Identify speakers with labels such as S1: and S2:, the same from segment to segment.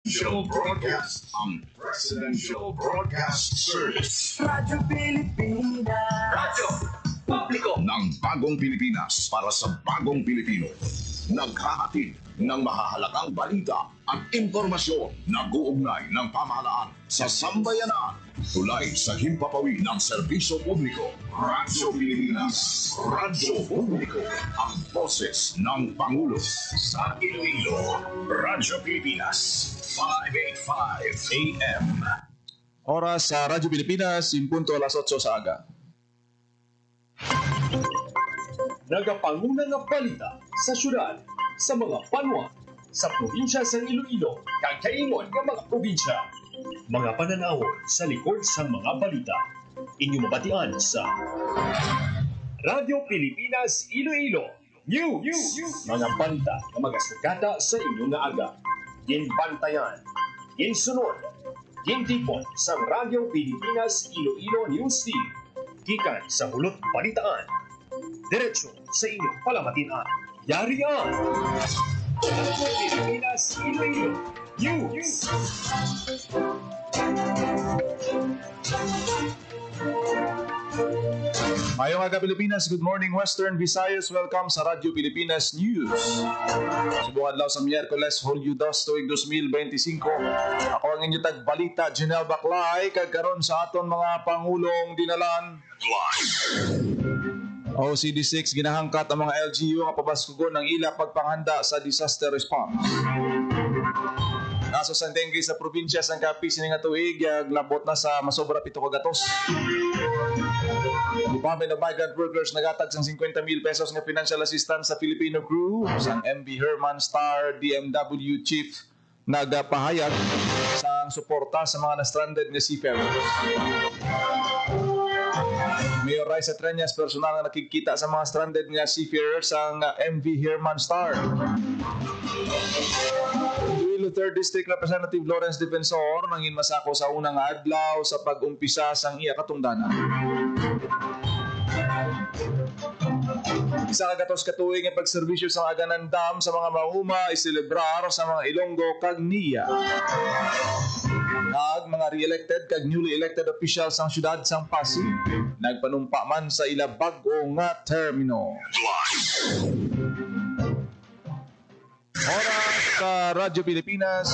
S1: Presidential Broadcast, ang Presidential Broadcast Service.
S2: Radyo Pilipinas.
S1: Radyo Publiko ng Bagong Pilipinas para sa Bagong Pilipino. Naghahatid ng mahahalagang balita at impormasyon na guugnay ng pamahalaan sa sambayanan. Tulay sa himpapawid ng serbisyo publiko. Radyo Pilipinas. Radyo Publiko. Ang boses ng Pangulo sa Iloilo. Radyo Pilipinas. 585 AM.
S3: Oras sa Radyo Pilipinas, 7:08 sa aga.
S4: Nagapanguna nga balita sa syudad, sa mga banwa, sa probinsya sa Iloilo, kagkaingon ng mga probinsya. Mga pananawon sa likod sa mga balita. Inyong mabatian sa Radyo Pilipinas Iloilo News. Mga balita na magasugata sa inyong nga aga. Ginbantayan, ginsunod, gintipon sa Radyo Pilipinas Iloilo News Team. Gikan sa hulot balitaan. Diretso sa inyong palamatian. Yarian! Radyo Pilipinas Iloilo News.
S3: Mayong aga Pilipinas, good morning Western Visayas, welcome sa Radyo Pilipinas News. Subukan lang sa Miyerkules, Hulyo 2, tuig 2025. Ako ang inyong tagbalita, Janelle Baclay, kagkaroon sa aton mga Pangulong dinalan. OCD6, ginahangkat ang mga LGU ang pabaskugon ng ila pagpanghanda sa disaster response. Kaso sa dengue sa probinsya sang Capiz sining nga tuig, glabot na sa masobra 7 ka gatos. Department of Migrant Workers nagatag sang 50,000 pesos nga financial assistance sa Filipino crew. Sang MV Herman Star DMW Chief nagpahayag sang suporta sa mga na-stranded nga seafarers. Mayor Raisa Treñas personal na nakikita sa mga stranded nga seafarers sang MV Herman Star. Iloilo 3rd District Representative Lawrence Defensor nangin masako sa unang adlaw sa pag-umpisa sang iya katungdanan. Isa kagatos katuig ang pagserbisyo sa Aganan Dam sa mga mahuma iselebrar sa mga Ilonggo kag NIA. Kag mga re-elected kag newly elected officials sang syudad sang Pasig nagpanumpa man sa ila bag-o nga termino. Oras sa Radyo Pilipinas,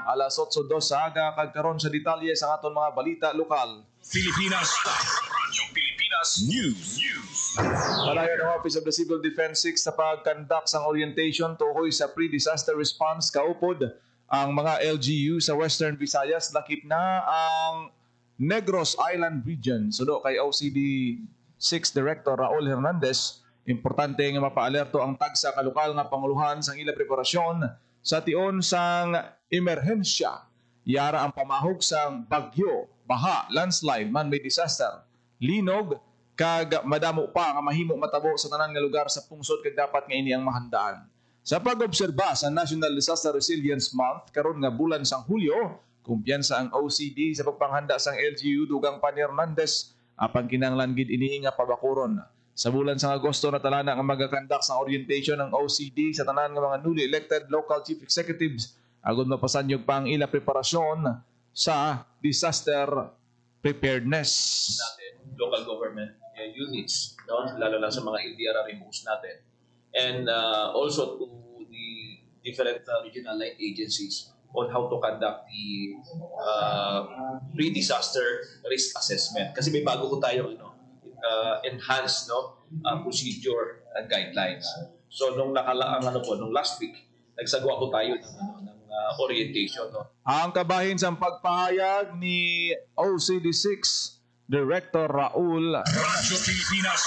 S3: alas 8:02 sa aga, kagkaroon sa detalye sa aton mga balita lokal.
S1: Pilipinas. Radyo Pilipinas News.
S3: Palayo ng Office of the Civil Defense 6 sa pagkandak sang orientation tuhoy sa pre-disaster response kaupod ang mga LGU sa Western Visayas. Lakip na ang Negros Island Region. Sudo kay OCD 6 Director Raul Hernandez, importante nga mapaalerto ang tagsa kalokal nga panguluhan sang ila preparasyon sa tion sang emerhensya. Yara ang pamahog sang bagyo, baha, landslide, man-made disaster, linog, kag madamo pa nga mahimo matabo sa tanan nga lugar sa pungsod kag dapat nga ini ang mahandaan. Sa pag-obserba sa National Disaster Resilience Month karon nga bulan sang Hulyo, kumpiyansa ang OCD sa pagpanghanda sang LGU dugang pa ni Hernandez apan kinahanglan gid ini nga pabakuron. Sa bulan sang Agosto na talana nga magakandak sang orientation ng OCD sa tanan nga mga newly elected local chief executives agud mapasanyog pa ang ila preparasyon sa disaster preparedness
S5: natin, local government units, no? Lalo na sa mga LDR removes natin. And also to the different regional line agencies on how to conduct the pre-disaster risk assessment. Kasi may bago ko tayo enhanced procedure and guidelines. So nung nakalaang nung last week, nagsagawa ko tayo ng orientation. No?
S3: Ang kabahin sa pagpahayag ni OCD6 Director Raul.
S1: Radyo Pilipinas.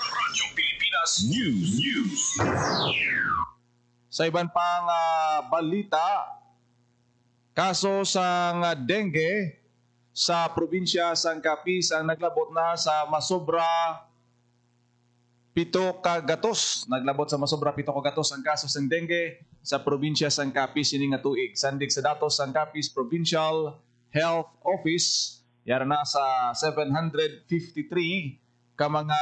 S1: Radyo Pilipinas News.
S3: Sa iban pang balita, kaso sang dengue sa probinsya sang Capiz ang naglabot na sa masobra 7 ka gatos. Naglabot sa masobra 7 ka gatos ang kaso sang dengue sa probinsya sang Capiz ini nga tuig. Sandig sa datos sang Capiz Provincial Health Office, yara na sa 753 ka mga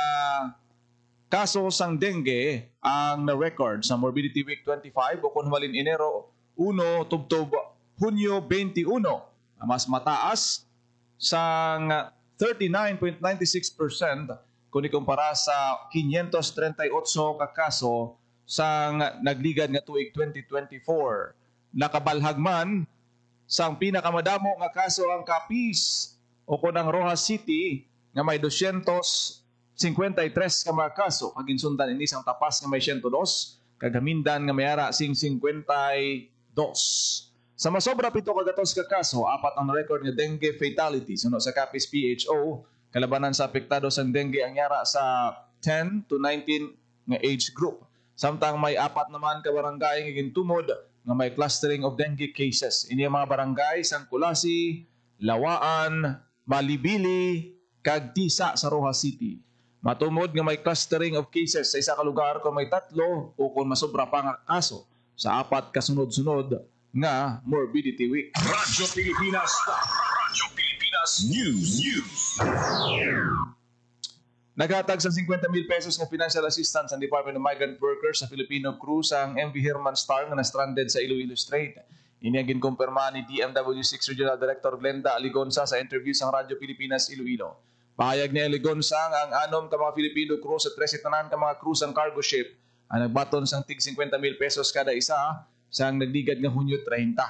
S3: kaso sang dengue ang na-record sa Morbidity Week 25 o kung walin Enero 1 tubtob Hunyo 21. Mas mataas sang 39.96% kung ikumpara sa 538 ka kaso sang nagligad nga tuig 2024. Nakabalhag man sang pinakamadamo nga kaso ang Capiz o kunang Rojas City nga may 253 ka mga kaso. Kaginsundan ini sang Tapas nga may 102, kagamindan nga may ara sing 52. Sa masobra 7 kagatos ka kaso, 4 ang record nga dengue fatalities sa Capiz PHO. Kalabanan sa apektado sa dengue ang yara sa 10 to 19 nga age group. Samtang may 4 naman ka barangay nga gintumod nga may clustering of dengue cases. Ini ang mga barangay sang Kulasi, Lawaan, Malibili, kag Tisa sa Rojas City. Matumod nga may clustering of cases sa isa ka lugar kung may 3 o kung masobra pa nga kaso sa 4 kasunod-sunod nga Morbidity Week.
S1: Radyo Pilipinas. Radyo Pilipinas News.
S3: Naghatag sa 50,000 pesos nga financial assistance ang Department of Migrant Workers sa Filipino crew sang MV Herman Star nga na-stranded sa Iloilo Strait. Ini ang ginkumpirma ni DMW6 Regional Director Glenda Aligonza sa interview sa Radyo Pilipinas Iloilo. Pahayag ni Aligonza ang 6 ka mga Filipino crew sa 13 tanan ka mga crew sang cargo ship ang nagbaton sang tig 50,000 pesos kada isa sang nagligad nga Hunyo 30.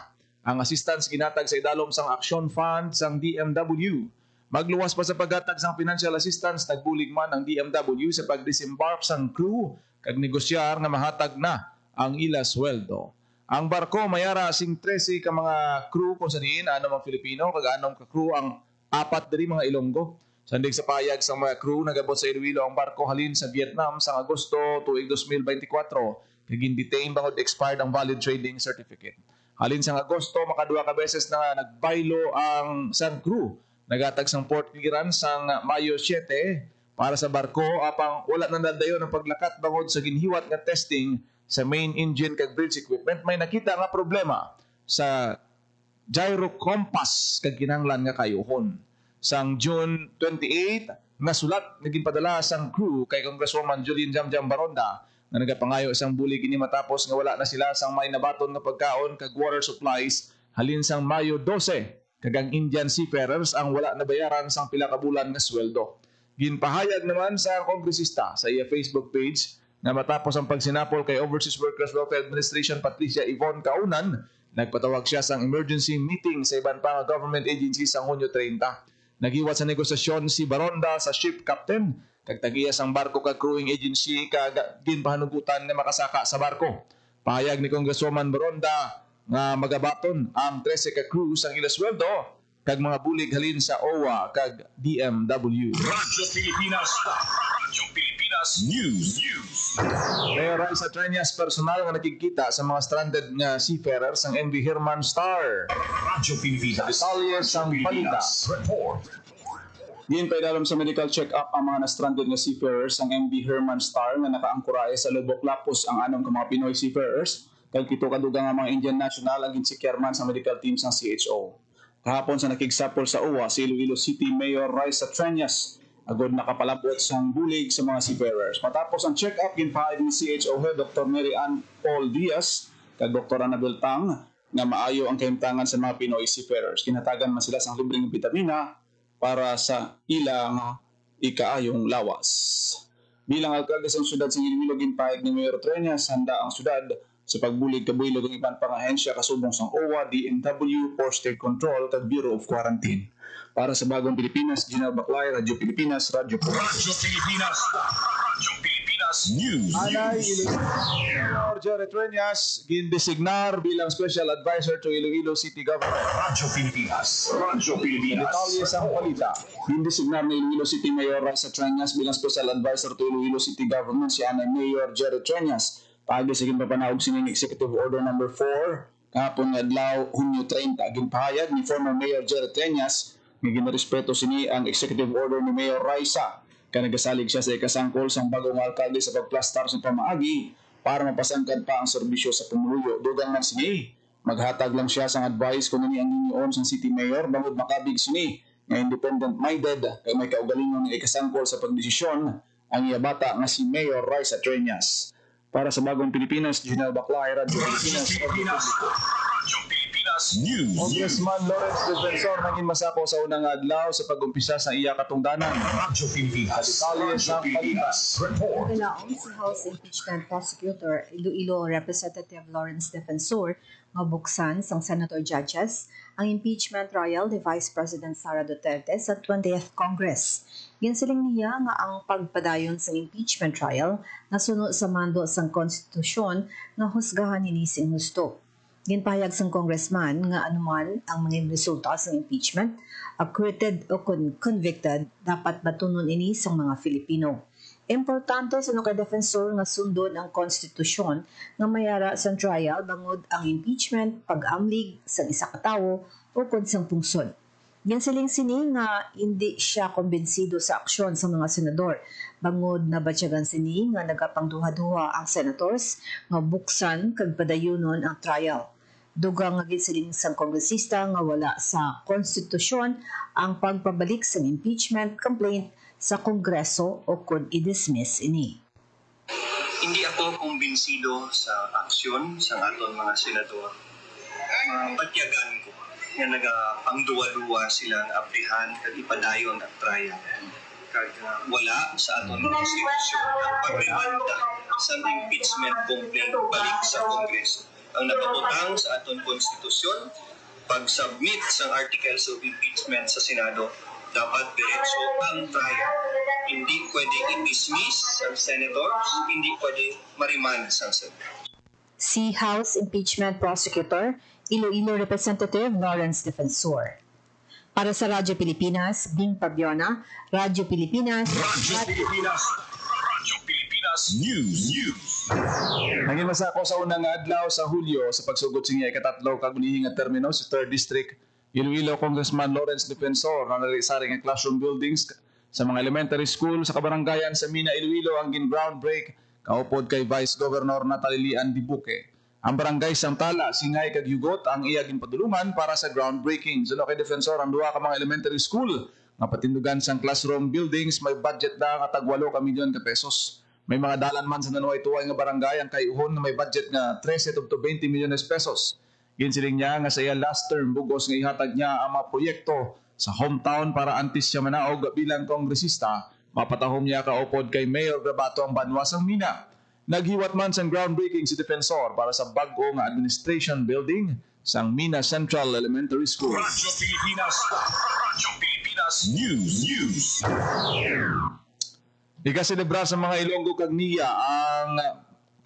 S3: Ang assistance ginatag sa idalom sang Action Fund sang DMW. Magluwas pa sa paghatag sang financial assistance, nagbulig man ang DMW sa pag-disembark sang crew kag negosyar nga mahatag na ang ila sweldo. Ang barko mayara sing 13 ka mga crew kung sa diin ano mga Filipino kag anom ka crew ang 4 diri mga Ilonggo. Sandig sa payag sa mga crew nagabot sa Iloilo ang barko halin sa Vietnam sa Agosto tuig 2024 kag gindetain bangod expired ang valid trading certificate. Halin sa Agosto makaduha ka beses na nagbaylo ang sang crew. Nagatag sang port clearance sang Mayo 7 para sa barko apang wala na nadayon ang paglakat bangod sa ginhiwat nga testing sa main engine kag bridge equipment. May nakita nga problema sa gyro compass kag kinahanglan nga kayuhon. Sang June 28 nga sulat naging padala sang crew kay Congresswoman Julian Jamjam Baronda nga nagapangayo isang bulig ini matapos nga wala na sila sang may nabaton nga pagkaon kag water supplies halin sang Mayo 12. Kagang Indian seafarers ang wala nabayaran sang pila ka bulan nga sweldo. Ginpahayag naman sa kongresista sa iya Facebook page na matapos ang pagsinapol kay Overseas Workers Welfare Administration Patricia Yvonne Kaunan, nagpatawag siya sang emergency meeting sa iban pa nga government agencies sang Hunyo 30. Naghiwat sa negosasyon si Baronda sa ship captain kag tagiya sang barko kag crewing agency kag ginpahanugutan nga makasaka sa barko. Pahayag ni Congresswoman Baronda nga magabaton ang 13 ka crew sang ila sweldo kag mga bulig halin sa OWA kag DMW.
S1: Radyo Pilipinas. Radyo Pilipinas News.
S3: Mayor Raisa Treñas personal nga nakikita sa mga stranded nga seafarers ang MV Herman Star.
S1: Radyo Pilipinas.
S3: Detalye sang balita.
S1: Report.
S6: Diin pa idalom sa medical check-up ang mga na-stranded nga seafarers ang MV Herman Star nga nakaangkurahe sa Lubok Lapos ang 6 ka mga Pinoy seafarers kag 7 kadugang nga mga Indian national ang ginsikirman sa medical team sang CHO. Kahapon sa nakigsapol sa UWA si Iloilo City Mayor Raisa Treñas agod nakapalabot sang bulig sa mga seafarers. Matapos ang check-up ginpahayag ni CHO Head Dr. Mary Ann Paul Diaz kag Dr. Annabel Tang nga maayo ang kahimtangan sa mga Pinoy seafarers. Kinatagan man sila sang libreng bitamina para sa ilang ikaayong lawas. Bilang alkalde sa syudad sa Iloilo ginpahayag ni Mayor Treñas handa ang syudad sa pagbulig kabuilog ng ibang pang-ahensya kasubong sang OWA, DMW, Port State Control at Bureau of Quarantine. Para sa Bagong Pilipinas, Gina Baclay, Radyo Pilipinas, Radyo
S1: Radyo Pilipinas. Radyo Pilipinas News.
S3: Anay Mayor Jerry Treñas gindesignar bilang Special Advisor to Iloilo City Government.
S1: Radyo Pilipinas. Radyo Pilipinas.
S3: Detalye sang balita.
S6: Hindesignar ni Iloilo City Mayor Raisa Treñas bilang Special Advisor to Iloilo City Government si Anay Mayor Jerry Treñas. Pagi sa ginpapanaog sining Executive Order No. 4 kahapon nga adlaw Hunyo 30 ginpahayag ni former Mayor Jerry Treñas nga ginarespeto sini ang Executive Order ni Mayor Raisa kay nagasalig siya sa ikasangkol sang bagong alkalde sa pagplastar sa pamaagi para mapasangkad pa ang serbisyo sa pamuluyo. Dugang man sini maghatag lang siya sang advice kung nini ang ninyoon sang City Mayor bangod makabig sini nga independent minded kay may kaugalingon nga ikasangkol sa pagdesisyon ang iya bata nga si Mayor Raisa Treñas. Para sa Bagong Pilipinas, Gina Baclay, Radyo Pilipinas,
S1: Radyo Pilipinas. Radyo Pilipinas Pilipinas News.
S3: Congressman Lawrence Defensor nangin masako sa unang adlaw sa pag-umpisa sa iya katungdanan.
S1: Radyo Pilipinas.
S3: Detalye sa
S1: Report.
S2: Galaong si House Impeachment Prosecutor Iloilo Representative Lawrence Defensor mabuksan sang Senator Judges ang impeachment trial ni Vice President Sara Duterte sa 20th Congress. Ginsiling niya nga ang pagpadayon sa impeachment trial nasunod sa mando sang konstitusyon nga husgahan ni sing husto. Ginpahayag sang congressman nga anuman ang mga resulta sa impeachment, acquitted o convicted, dapat batunon ini sa mga Filipino. Importante sa kay defensor nga sundon ang konstitusyon nga mayara sa trial bangod ang impeachment pag-amlig sa isa ka tawo o kung sang pungsod. Ginsiling sini nga hindi siya kumbinsido sa aksyon sa mga senador. Bangod na batyagan sini nga nagapangduha-duha ang senators nga buksan kag padayunon ang trial. Dugang nga ginsiling sang kongresista nga wala sa konstitusyon ang pagpabalik sa impeachment complaint sa Kongreso o kung i-dismiss ini.
S7: Hindi ako kumbinsido sa aksyon sa aton mga senador. Patyagan ko nga nagapangduwa-duwa silang abrihan kag ipadayon ang trial. Kag wala sa aton konstitusyon ang pagrimanda sa impeachment complaint balik sa Kongreso. Ang nakabutang sa aton konstitusyon, pag-submit sa articles of impeachment sa Senado, dapat diretso ang trial. Hindi pwede i-dismiss sa senators, hindi pwede ma-remand sa senators.
S2: Si House Impeachment Prosecutor Iloilo Representative Lawrence Defensor. Para sa Radyo Pilipinas, Bing Pabiona, Radyo Pilipinas.
S1: Radyo Pilipinas. Radyo Pilipinas News.
S3: Nangin masako sa unang adlaw sa Hulyo sa pagsugod sa iya ikatatlo kag unihing nga termino sa 3rd District Iloilo Congressman Lawrence Defensor na narisaring ang classroom buildings sa mga elementary school sa kabaranggayan sa Mina, Iloilo ang gin-groundbreak kaupod kay Vice Governor Natalie Lian Dibuque. Ang barangay Santala, Singay kag Yugot ang iya ginpadulungan para sa groundbreaking. Suno kay Defensor ang duha ka mga elementary school nga patindugan sang classroom buildings may budget na nga tag 8 ka milyon ka pesos. May mga dalan man sa nanuay-tuway nga barangay ang kayuhon na may budget nga 13 to 20 milyones pesos. Ginsiling niya nga sa iya last term bugos nga ihatag niya ang mga proyekto sa hometown para antes siya manaog bilang kongresista, mapatahom niya kaupod kay Mayor Grabato ang banwas ang Mina. Naghiwat man sa groundbreaking si Defensor para sa bag-o nga administration building sa Mina Central Elementary School.
S1: Radyo Pilipinas. Radyo Pilipinas News.
S3: Ikaselebra sa mga Ilonggo kag niya ang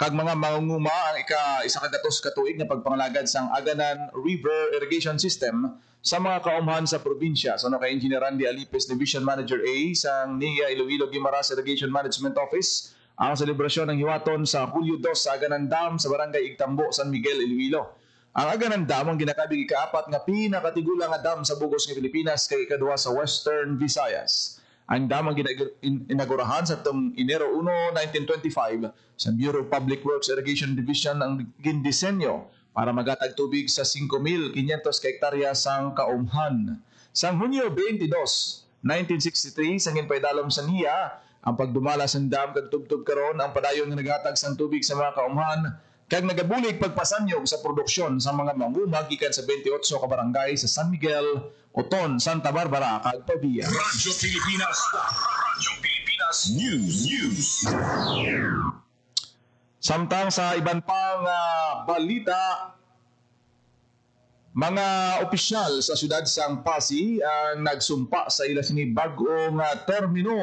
S3: kag mga mangunguma ang isa kagatos ka tuig na pagpangalagad sang Aganan River Irrigation System sa mga kaumhan sa probinsya. So kay Engineer Randy Alipes, Division Manager A sang NIA Iloilo Guimaras Irrigation Management Office, ang selebrasyon ng hiwaton sa Hulyo 2 sa Aganan Dam sa Barangay Igtambo, San Miguel, Iloilo. Ang Aganan Dam ang ginakabig ikaapat nga pinakatigulang nga dam sa bugos ng Pilipinas kay ikaduha sa Western Visayas. Ang dam ang inagurahan sa itong Enero 1, 1925 sa Bureau of Public Works Irrigation Division ang gindisenyo para magatag tubig sa 5,500 ka hektarya sang kaumhan. Sang Hunyo 22, 1963, sang ginpaidalom sa NIA, ang pagdumala sa dam kag tubtub karon ang padayon nga naghatag sang tubig sa mga kaumhan kag nagabulig pagpasanyog sa produksyon sa mga manguma gikan sa 28 ka barangay sa San Miguel, Oton, Santa Barbara kag Pavia.
S1: Radyo Pilipinas. Radyo Pilipinas News.
S3: Samtang sa iban pang balita, mga opisyal sa siyudad sang Pasig ang nagsumpa sa ila sini bag-ong termino.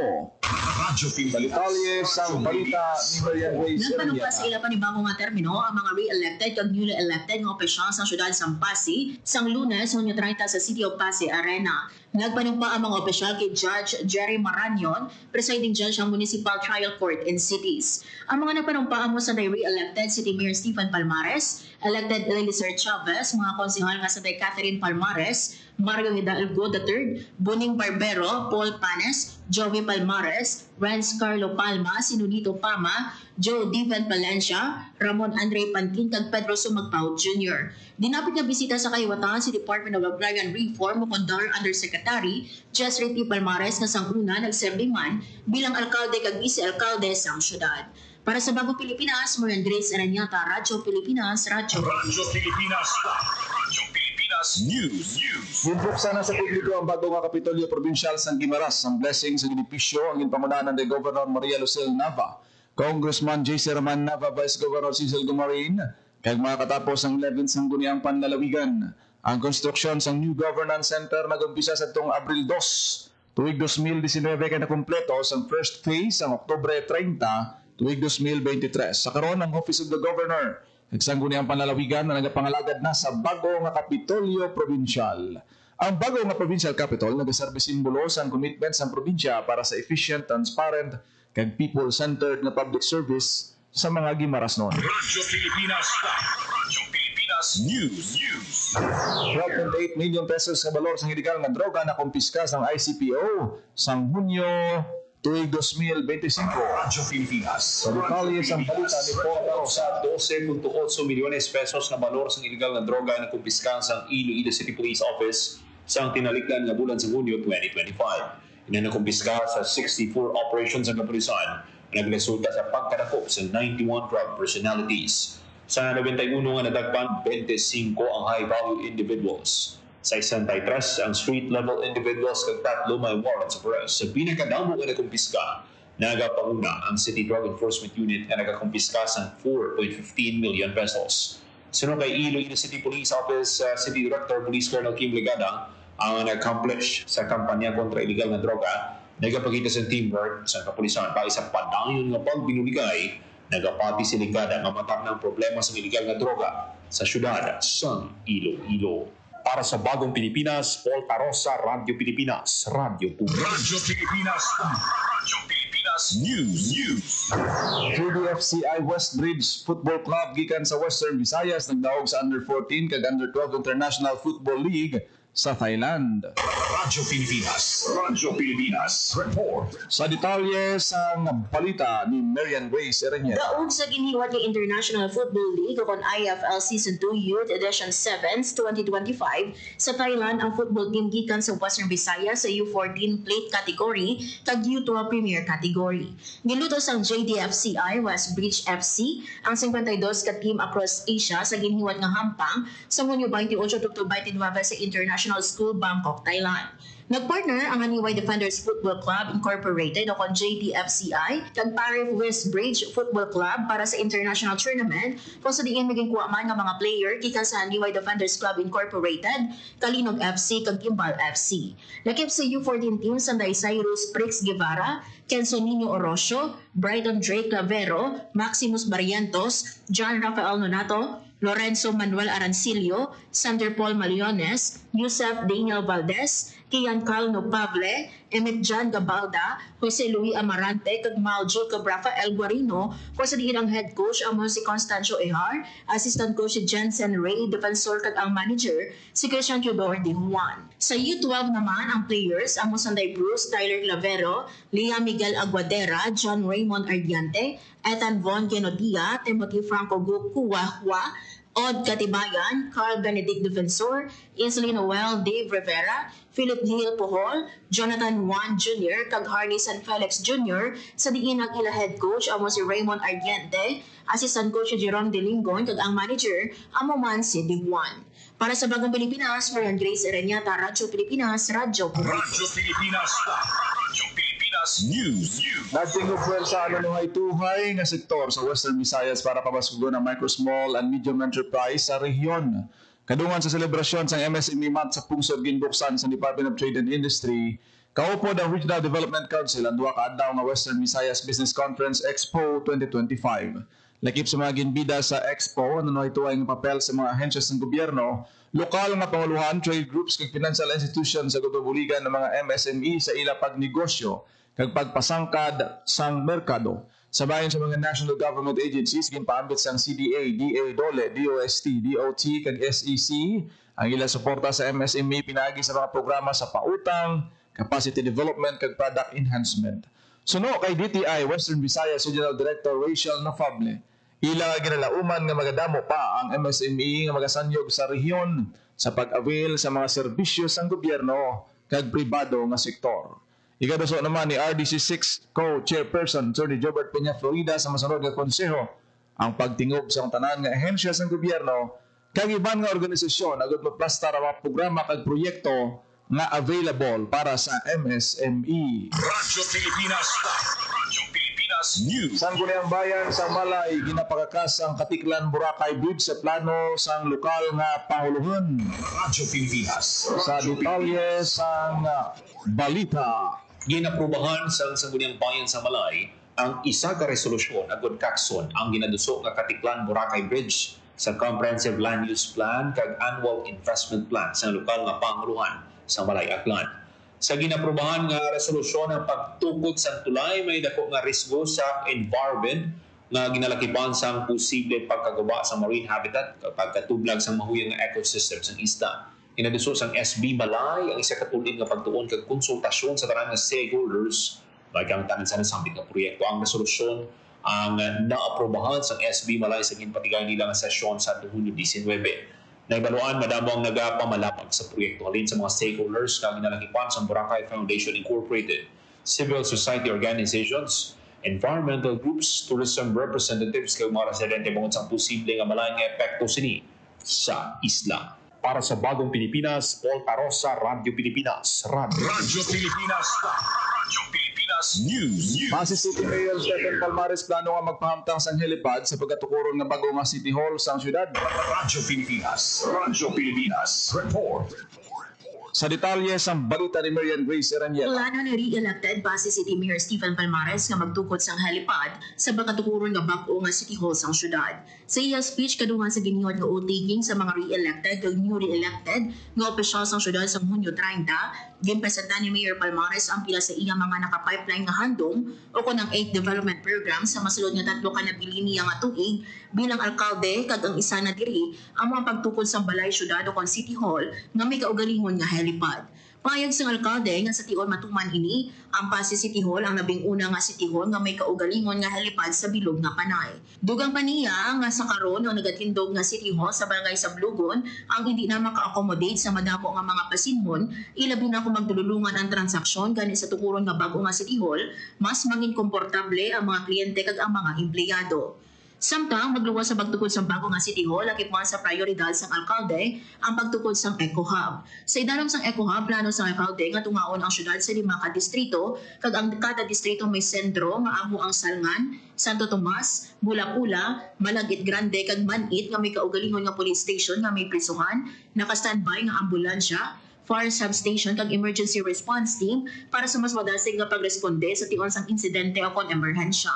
S1: Radyo Pilipinas.
S3: Detalye sang balita ni Marian Reyes.
S8: Nagpanumpa sa ila panibagong nga termino ang mga re-elected kag newly elected nga opisyal sa siyudad sang Pasig sang Lunes, Hunyo 30 sa City of Pasig Arena. Nagpanumpa ang mga opisyal kay Judge Jerry Maranyon, presiding judge ng Municipal Trial Court in Cities. Ang mga nagpanumpa mo sa re-elected City Mayor Stephen Palmares, elected Eliezer Chavez, mga konsehal nga sa Catherine Palmares, Mario Hidalgo III, Boning Barbero, Paul Panes, Joey Palmares, Renz Carlo Palma, Sinunito Pama, Joe Divan Palencia, Ramon Andre Pantin, kag Pedro Sumagpao Jr. Dinapit nga bisita sa kayuwatan si Department of Agrarian Reform o Condor Undersecretary Jessry T. Palmares nga sanguna nagserbi man bilang alkalde kag vice-alkalde sang syudad. Para sa Bagong Pilipinas, Maria Grace Aranyata, Radyo Pilipinas, Radyo
S1: Radyo Pilipinas. Radyo Pilipinas News.
S3: Bubuksan na sa publiko ang bago nga Kapitolyo Provincial sa Guimaras. Ang blessing sa benepisyo ang ginpamunanan ni Governor Maria Lucille Nava, Congressman J.C. Raman Nava, Vice Governor Cecil Gumarin, kag mga katapos ang 11 sangguniang panlalawigan. Ang konstruksyon sa New Governance Center nag-umpisa sa itong Abril 2, tuwig 2019 kaya nakumpleto sa first phase ang Oktubre 30, tuwig 2023. Sa karon ang Office of the Governor, nagsangguniang panlalawigan na nagapangalagad na sa bago nga Kapitolyo Provincial. Ang bago nga Provincial Capitol nagaserbe simbolo sa commitment sa probinsya para sa efficient, transparent, kag people-centered na public service sa mga Guimaras noon.
S1: Radyo Pilipinas News.
S3: 12.8 million pesos sa balor sa illegal nga droga na kumpiska sa ICPO sa Hunyo tuwig 2025.
S1: Radyo Pilipinas.
S3: Sa detalye sa balita ni Paul
S9: Sa 12.8 milyones pesos na balor sa illegal na droga na kumpiska sa Iloilo City Police Office sa tinalikdan nga bulan sa Hunyo 2025. Inakumpiska sa 64 operations ang kapulisan na nagresulta sa pagkadakop sa 91 drug personalities. Sa 91 nga nadagpan, 25 ang high-value individuals. Sa 63 ang street-level individuals kag 3 may warrants of arrest. Sa pinakadamo nga nakumpiska, nagapanguna ang City Drug Enforcement Unit na nagakumpiska sa 4.15 million pesos. Sunod kay Iloilo City Police Office City Director Police Colonel Kim Ligada ang nag-accomplish sa kampanya kontra illegal na droga, nagapakita sa teamwork sa kapulisan para sa padayon nga pagbinuligay, nagapati si Ligada nga matap ng problema sa illegal na droga sa syudad sa Iloilo. Para sa Bagong Pilipinas, Paul Tarosa, Radyo Pilipinas, Radyo Publiko.
S1: Radyo Pilipinas News.
S3: JDFCI Westbridge Football Club gikan sa Western Visayas nagdaog sa Under 14 kag Under 12 International Football League sa Thailand.
S1: Radyo Pilipinas Report.
S3: Sa detalye sa balita ni Marian Grace Ereñeta.
S8: Daog sa giniwat ng International Football League o IFL Season 2 Youth Edition 7 2025 sa Thailand ang football team gikan sa Western Visayas sa U14 plate category kag U12 Premier category. Gilutos ang JDFCI Westbridge FC ang 52 ka team across Asia sa giniwat nga hampang sa Hunyo 28 to 29 sa International School, Bangkok, Thailand. Nagpartner ang Haniway Defenders Football Club Incorporated o JDFCI kag Parif Westbridge Football Club para sa international tournament kung sa diin maging kuwaman nga mga player gikan sa Haniway Defenders Club Incorporated, Kalinog FC kag Gimbal FC. Lakip sa U14 team sanday Cyrus Prix Guevara, Kenzo Nino Orosio, Brighton Drake Clavero, Maximus Barrientos, John Rafael Nonato, Lorenzo Manuel Arancilio, Sander Paul Maliones, Yusef Daniel Valdez, Kian Calno Pavle, Emmett John Gabalda, Jose Luis Amarante, kag Maljo Cabrafa El Guarino, kung sa diin ang head coach ang si Constancio Ehar, assistant coach si Jensen Ray, defensor kag ang manager si Christian Teodoro De Juan. Sa U12 naman ang players ang Mosanday Bruce, Tyler Clavero, Lia Miguel Aguadera, John Raymond Ardiante, Ethan Von Genodia, Timothy Franco Gukuwahwa, Od Katibayan, Carl Benedict Defensor, Isley Noel, Dave Rivera, Philip Neil Pohol, Jonathan Juan Jr., kag Harley San Felix Jr., sa diin ang ila head coach amo si Raymond Ardiente, assistant coach si Jerome De Lingon, kag ang manager amo man si De Juan. Para sa Bagong Pilipinas, Marian Grace Ereñeta, Radyo Pilipinas, Radyo Publiko.
S1: Radyo Pilipinas News.
S3: Nagtingog sa tuhay nga sektor sa Western Visayas para pabasugon ang micro, small and medium enterprise sa rehiyon. Kadungan sa selebrasyon sa MSME Month sa pungsod ginbuksan sa Department of Trade and Industry, kaupod ang Regional Development Council ang duha ka adlaw nga Western Visayas Business Conference Expo 2025. Lakip sa mga ginbida sa Expo, ano tuway nga papel sa mga ahensyas ng gobyerno, lokal nga panguluhan, trade groups kag financial institutions sa gatubuligan ng mga MSME sa ila pagnegosyo kag pagpasangkad sang merkado. Sabayan sa mga national government agencies, ginpaambit sang CDA, DA, DOLE, DOST, DOT, kag SEC, ang ila suporta sa MSME pinagi sa mga programa sa pautang, capacity development, kag product enhancement. Suno kay DTI Western Visayas Regional Director Rachel Nafable, ila ginalauman nga magadamo pa ang MSME nga magasanyog sa rehiyon sa pag-avail sa mga serbisyo sang gobyerno kag pribado nga sektor. Ikaduso naman ni RDC6 Co-Chairperson Attorney Jobert Peña Florida sa masunod nga konseho ang pagtingob sa tanan nga ahensya sang gobyerno kag iban nga organisasyon agud maplasta ra mga programa kag proyekto nga available para sa MSME.
S1: Radyo Pilipinas. Radyo Pilipinas News.
S3: Sang Guniang Bayan sa Malay ginapagakas ang Katiklan Boracay Bridge sa plano sang lokal nga panguluhan.
S1: Radyo Pilipinas.
S3: Sa detalye sang balita.
S9: Ginaprubahan sa Sangguniang Bayan sa Malay ang isa ka resolusyon agud kakson ang ginadusok nga Katiklan Boracay Bridge sa Comprehensive Land Use Plan kag Annual Investment Plan sa lokal nga panguluhan sa Malay Aklan. Sa ginaprubahan nga resolusyon ang pagtukod sa tulay may dako nga risgo sa environment nga ginalakipan sa posible pagkagawa sa marine habitat kapag katublag sa mahuyang nga ecosystem sa isda. Inaduso sang SB Malay ang isa katulid nga pagtuon kag konsultasyon sa tanan nga stakeholders bagang tanan sa nasambit nga proyekto. Ang resolusyon ang naaprobahan sa SB Malay sa ginpatigay nila nga sesyon sa Hunyo 19. Naibaluan madamo ang nagapamalapag sa proyekto alin sa mga stakeholders kang ginalakipan sa Boracay Foundation Incorporated, civil society organizations, environmental groups, tourism representatives kay mga residente bangod sa posible nga malayang epekto sini sa isla. Para sa Bagong Pilipinas, Paul Tarosa, Radio Pilipinas.
S1: Radyo Pilipinas. Radyo Pilipinas News.
S3: Pasig City Mayor Stephen Palmares plano nga magpahamtang sang helipad sa pagkatukuron nga bago nga City Hall sang syudad.
S1: Radyo Pilipinas. Radyo Pilipinas. Report.
S3: Sa detalye sang balita ni Marian Grace Eraniel.
S8: Plano ni re-elected Pasig City Mayor Stephen Palmares nga magtukod sang helipad sa pagkatukuron nga bag-o nga City Hall sang syudad. Sa iya speech kadungan sa giniwad nga otaking sa mga re-elected ug newly elected nga opisyal sang syudad sa Hunyo 30, ginpresenta ni Mayor Palmares ang pila sa iya mga naka-pipeline nga handom o kunang 8 development program sa masulod nga 3 ka nabiliniya nga tuig bilang alkalde kag ang isa na diri ang mga pagtukod sang balay syudad o kon City Hall nga may kaugalingon nga helipad. Payag sang alkalde nga sa tiol matuman ini, ang Pasig City Hall ang labing una nga City Hall nga may kaugalingon nga helipad sa bilog nga panay. Dugang pa niya nga sa karon ang nagatindog nga City Hall sa barangay Sablugon ang hindi na maka-accommodate sa madako nga mga pasinhon, ilabi na kung magdululungan ang transaksyon gani sa tukuron nga bago nga City Hall, mas maging komportable ang mga kliyente kag ang mga empleyado. Samtang magluwas sa pagtukod sa bago nga City Hall, lakip man sa prioridad sang alkalde ang pagtukod sang Eco Hub. Sa idanom sang Eco Hub, plano sang alkalde nga tungaon ang syudad sa 5 ka distrito, kag ang kada distrito may sentro nga amo ang Salngan, Santo Tomas, Bulapula, Malagit Grande kag Manit nga may kaugalingon nga police station nga may prisuhan, naka-standby nga ambulansya, fire substation kag emergency response team para sa mas madasig nga pagresponde sa tion sang insidente o kon emerhensya.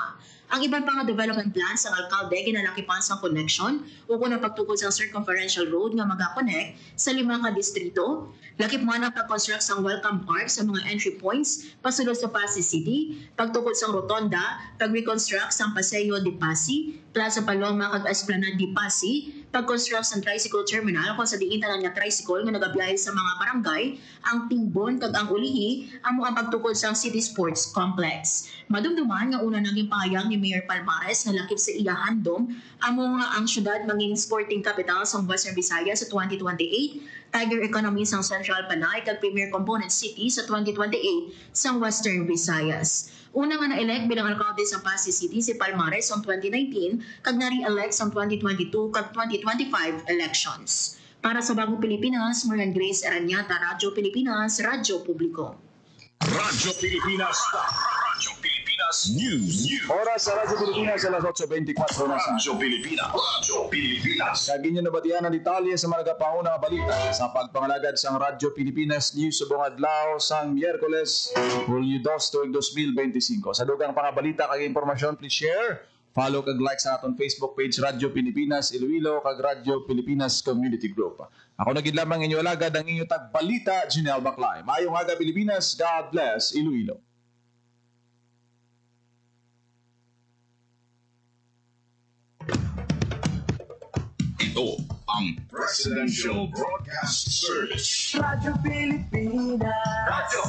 S8: Ang iban pa nga development plan sa alkalde ginalakipan sa connection o kung pagtukod sa circumferential road nga magakonect sa 5 ka distrito. Lakip mo ang pag-construct sa welcome park sa mga entry points pasulod sa Pasig City, pagtukod sa rotonda, pag-reconstruct sa Paseo de Pasig, Plaza Paloma kag Esplanade de Pasig, pag-construct sa tricycle terminal kung sa diin tanan nga tricycle nga nagabiyahe sa mga barangay, ang Tingbon kag ang Ulihi amo ang pagtukod sa City Sports Complex. Madumduman nga una naging pahayag ni Mayor Palmares nga lakip sa iya handom amo nga ang syudad mangin sporting capital sa Western Visayas sa 2028, Tiger Economy sa Central Panay kag Premier Component City sa 2028 sa Western Visayas. Una nga na-elect bilang alkalde sa Pasig City si Palmares sa 2019 kag na-re-elect sa 2022 kag 2025 elections. Para sa Bagong Pilipinas, Marian Grace Aranyata, Radyo Pilipinas, Radyo Publiko.
S1: Radyo Pilipinas. Radyo Pilipinas News.
S3: Oras sa Radyo Pilipinas alas 8:24 na sa
S1: Radyo Pilipinas. Radyo Pilipinas.
S3: Kagin nyo nabatian ang detalye sa mga nagapauna nga balita sa pagpangalagad sang Radyo Pilipinas News sa buong adlaw sang Miyerkules, Hulyo 2, 2025. Sa dugang pangabalita kag impormasyon, please share, follow kag like sa aton Facebook page Radyo Pilipinas Iloilo kag Radyo Pilipinas Community Group. Ako nagid lamang inyo alagad ang inyo tagbalita, Janelle Baclay. Maayong aga Pilipinas, God bless Iloilo.
S1: Ito ang Presidential Broadcast Service.
S10: Radyo Pilipinas.
S1: Radyo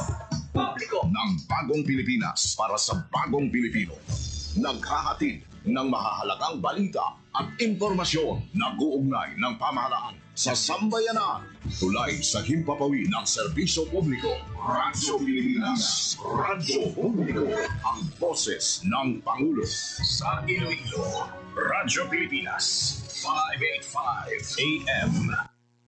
S1: Publiko ng Bagong Pilipinas para sa Bagong Pilipino. Naghahatid ng mahahalagang balita at impormasyon na guugnay ng pamahalaan sa sambayanan. Tulay sa himpapawid ng serbisyo publiko. Radyo Pilipinas. Radyo Publiko. Ang boses ng Pangulo sa Iloilo. Radyo Pilipinas, 585 AM.